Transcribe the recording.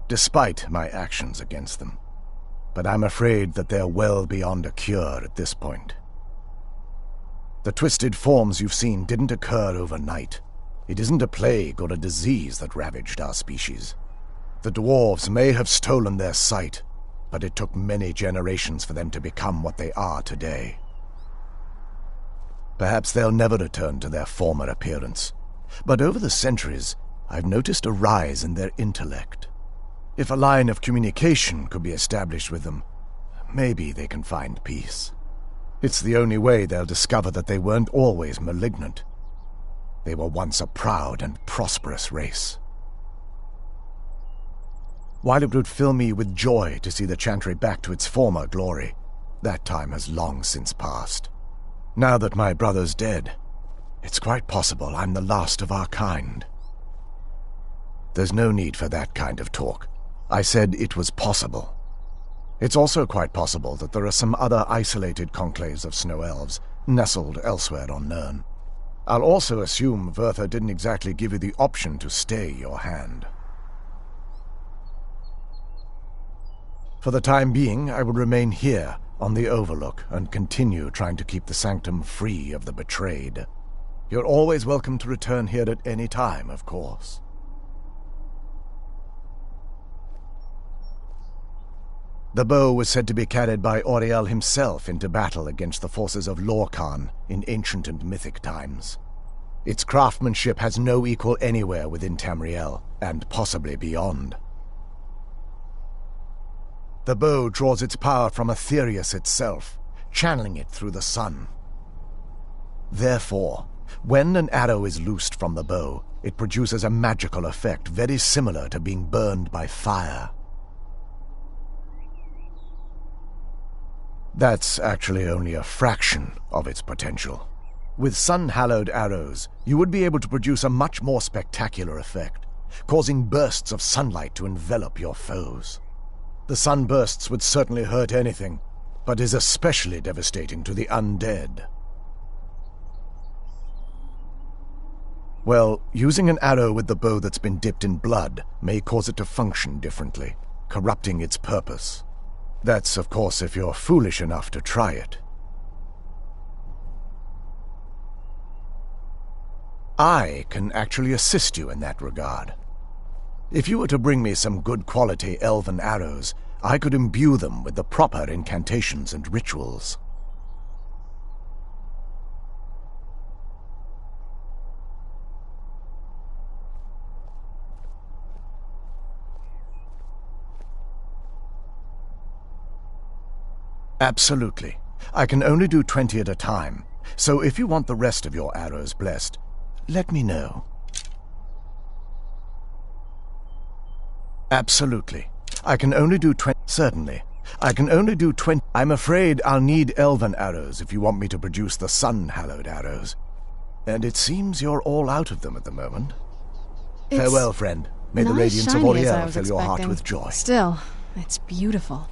despite my actions against them. But I'm afraid that they're well beyond a cure at this point. The twisted forms you've seen didn't occur overnight. It isn't a plague or a disease that ravaged our species. The dwarves may have stolen their sight, but it took many generations for them to become what they are today. Perhaps they'll never return to their former appearance, but over the centuries, I've noticed a rise in their intellect. If a line of communication could be established with them, maybe they can find peace. It's the only way they'll discover that they weren't always malignant. They were once a proud and prosperous race. While it would fill me with joy to see the Chantry back to its former glory, that time has long since passed. Now that my brother's dead, it's quite possible I'm the last of our kind. There's no need for that kind of talk. I said it was possible. It's also quite possible that there are some other isolated conclaves of snow elves nestled elsewhere on Nirn. I'll also assume Vyrthur didn't exactly give you the option to stay your hand. For the time being, I will remain here on the Overlook and continue trying to keep the Sanctum free of the betrayed. You're always welcome to return here at any time, of course. The bow was said to be carried by Auriel himself into battle against the forces of Lorkhan in ancient and mythic times. Its craftsmanship has no equal anywhere within Tamriel, and possibly beyond. The bow draws its power from Aetherius itself, channeling it through the sun. Therefore, when an arrow is loosed from the bow, it produces a magical effect very similar to being burned by fire. That's actually only a fraction of its potential. With sun-hallowed arrows, you would be able to produce a much more spectacular effect, causing bursts of sunlight to envelop your foes. The sunbursts would certainly hurt anything, but is especially devastating to the undead. Well, using an arrow with the bow that's been dipped in blood may cause it to function differently, corrupting its purpose. That's, of course, if you're foolish enough to try it. I can actually assist you in that regard. If you were to bring me some good quality elven arrows, I could imbue them with the proper incantations and rituals. Absolutely. I can only do 20 at a time, so if you want the rest of your arrows blessed, let me know. Absolutely. I can only do 20. Certainly. I can only do 20. I'm afraid I'll need elven arrows if you want me to produce the sun-hallowed arrows. And it seems you're all out of them at the moment. Farewell, friend. May the radiance of Auriel fill your heart with joy. Still, it's beautiful.